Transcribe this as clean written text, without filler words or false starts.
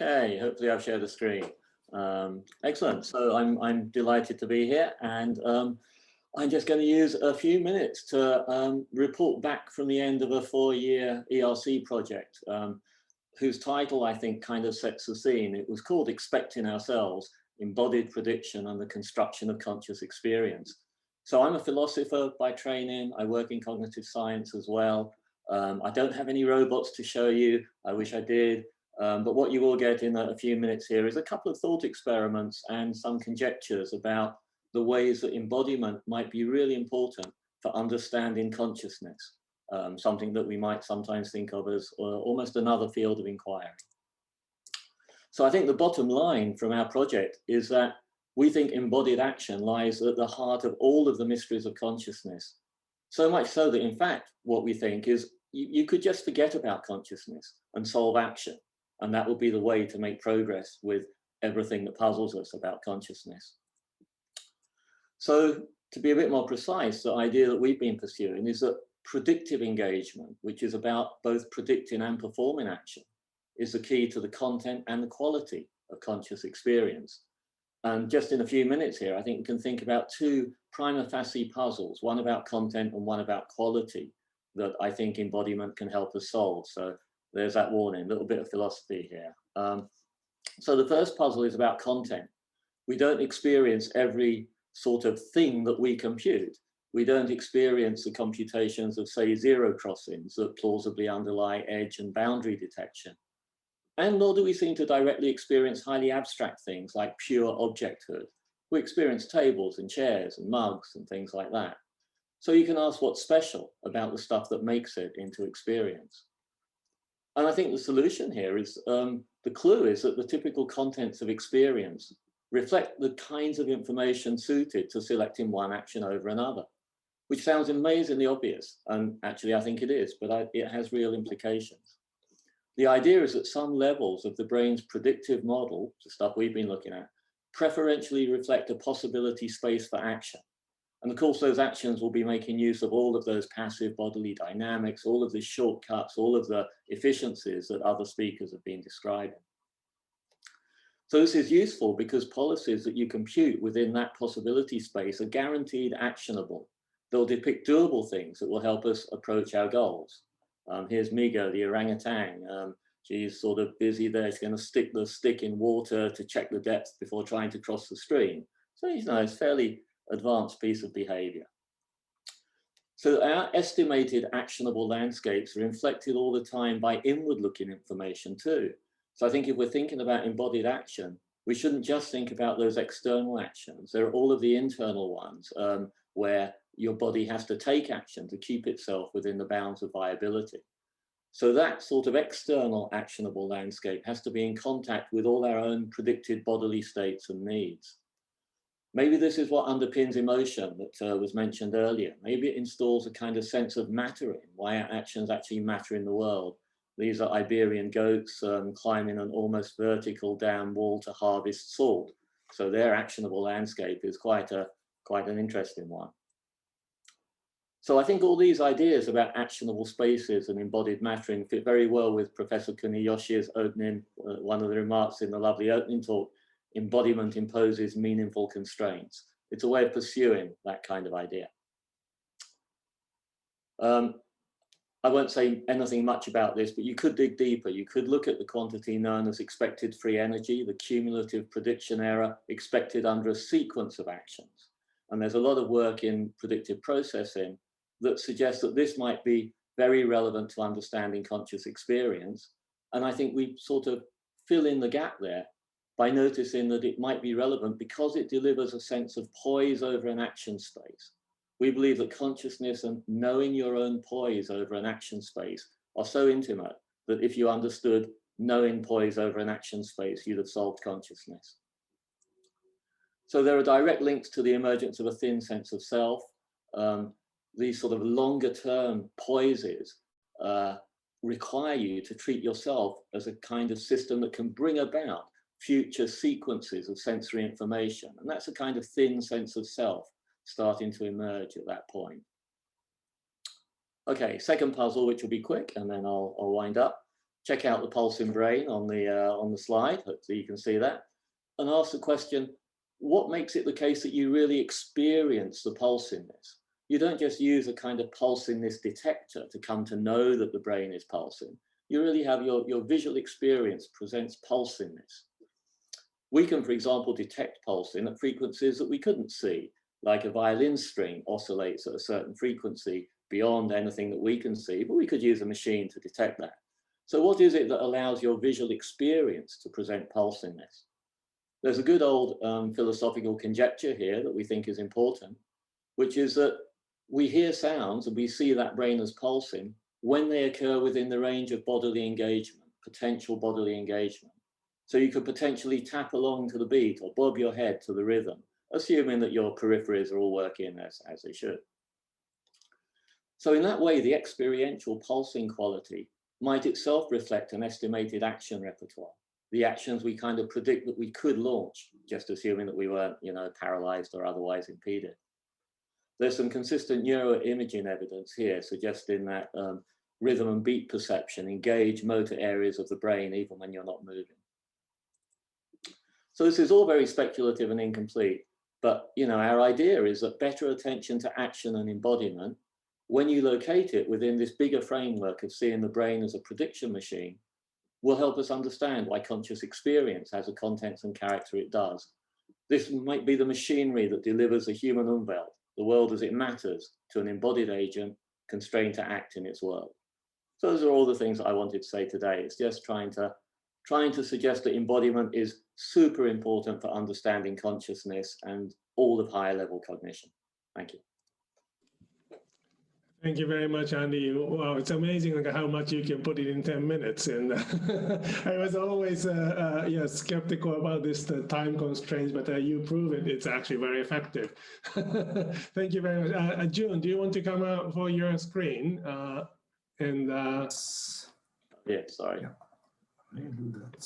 Okay, hopefully I've shared the screen. Excellent. So I'm delighted to be here, and I'm just going to use a few minutes to report back from the end of a 4-year ERC project, whose title I think kind of sets the scene. It was called Expecting Ourselves: Embodied Prediction and the Construction of Conscious Experience. So I'm a philosopher by training. I work in cognitive science as well. I don't have any robots to show you. I wish I did. But what you will get in a few minutes here is a couple of thought experiments and some conjectures about the ways that embodiment might be really important for understanding consciousness, something that we might sometimes think of as almost another field of inquiry. So I think the bottom line from our project is that we think embodied action lies at the heart of all of the mysteries of consciousness. So much so that, in fact, what we think is you could just forget about consciousness and solve action. And that will be the way to make progress with everything that puzzles us about consciousness. So to be a bit more precise, the idea that we've been pursuing is that predictive engagement, which is about both predicting and performing action, is the key to the content and the quality of conscious experience. And just in a few minutes here, I think we can think about two prima facie puzzles, one about content and one about quality, that I think embodiment can help us solve. So there's that warning, a little bit of philosophy here. So the first puzzle is about content. We don't experience every sort of thing that we compute. We don't experience the computations of, say, zero crossings that plausibly underlie edge and boundary detection. And nor do we seem to directly experience highly abstract things like pure objecthood. We experience tables and chairs and mugs and things like that. So you can ask what's special about the stuff that makes it into experience. And I think the solution here is, the clue is that the typical contents of experience reflect the kinds of information suited to selecting one action over another, which sounds amazingly obvious. And actually, I think it is, but it has real implications. The idea is that some levels of the brain's predictive model, the stuff we've been looking at, preferentially reflect a possibility space for action. And of course, those actions will be making use of all of those passive bodily dynamics, all of the shortcuts, all of the efficiencies that other speakers have been describing. So this is useful because policies that you compute within that possibility space are guaranteed actionable. They'll depict doable things that will help us approach our goals. Here's Migo, the orangutan. She's sort of busy there. She's going to stick the stick in water to check the depth before trying to cross the stream. So, you know, it's fairly advanced piece of behavior. So our estimated actionable landscapes are inflected all the time by inward-looking information too. So I think if we're thinking about embodied action, we shouldn't just think about those external actions. There are all of the internal ones where your body has to take action to keep itself within the bounds of viability. So that sort of external actionable landscape has to be in contact with all our own predicted bodily states and needs. Maybe this is what underpins emotion that was mentioned earlier. Maybe it installs a kind of sense of mattering, why our actions actually matter in the world. These are Iberian goats climbing an almost vertical dam wall to harvest salt. So their actionable landscape is quite an interesting one. So I think all these ideas about actionable spaces and embodied mattering fit very well with Professor Kuniyoshi's opening, one of the remarks in the lovely opening talk: embodiment imposes meaningful constraints. It's a way of pursuing that kind of idea. I won't say anything much about this, but you could dig deeper. You could look at the quantity known as expected free energy, the cumulative prediction error expected under a sequence of actions. And there's a lot of work in predictive processing that suggests that this might be very relevant to understanding conscious experience. And I think we sort of fill in the gap there by noticing that it might be relevant because it delivers a sense of poise over an action space. We believe that consciousness and knowing your own poise over an action space are so intimate that if you understood knowing poise over an action space, you'd have solved consciousness. So there are direct links to the emergence of a thin sense of self. These sort of longer term poises require you to treat yourself as a kind of system that can bring about future sequences of sensory information. And that's a kind of thin sense of self starting to emerge at that point. Okay, second puzzle, which will be quick, and then I'll wind up. check out the pulsing brain on the slide, so you can see that, and ask the question, what makes it the case that you really experience the pulsingness? You don't just use a kind of pulsingness detector to come to know that the brain is pulsing. You really have your visual experience presents pulsingness. We can, for example, detect pulsing at frequencies that we couldn't see, like a violin string oscillates at a certain frequency beyond anything that we can see, but we could use a machine to detect that. So what is it that allows your visual experience to present pulsingness? There's a good old philosophical conjecture here that we think is important, which is that we hear sounds and we see that brain as pulsing when they occur within the range of bodily engagement, potential bodily engagement. So you could potentially tap along to the beat or bob your head to the rhythm, assuming that your peripheries are all working as they should. So in that way, the experiential pulsing quality might itself reflect an estimated action repertoire, the actions we kind of predict that we could launch, just assuming that we weren't, paralyzed or otherwise impeded. There's some consistent neuroimaging evidence here suggesting that rhythm and beat perception engage motor areas of the brain even when you're not moving. So this is all very speculative and incomplete, but our idea is that better attention to action and embodiment, when you locate it within this bigger framework of seeing the brain as a prediction machine, will help us understand why conscious experience has the contents and character it does. This might be the machinery that delivers a human Umwelt, the world as it matters, to an embodied agent constrained to act in its world. So those are all the things that I wanted to say today. It's just trying to suggest that embodiment is super important for understanding consciousness and all of higher level cognition. Thank you. Thank you very much, Andy. Wow, it's amazing how much you can put it in 10 minutes. And I was always skeptical about this time constraints, but you prove it's actually very effective. Thank you very much. June, do you want to come out for your screen? Yeah, sorry. Yeah, I do that.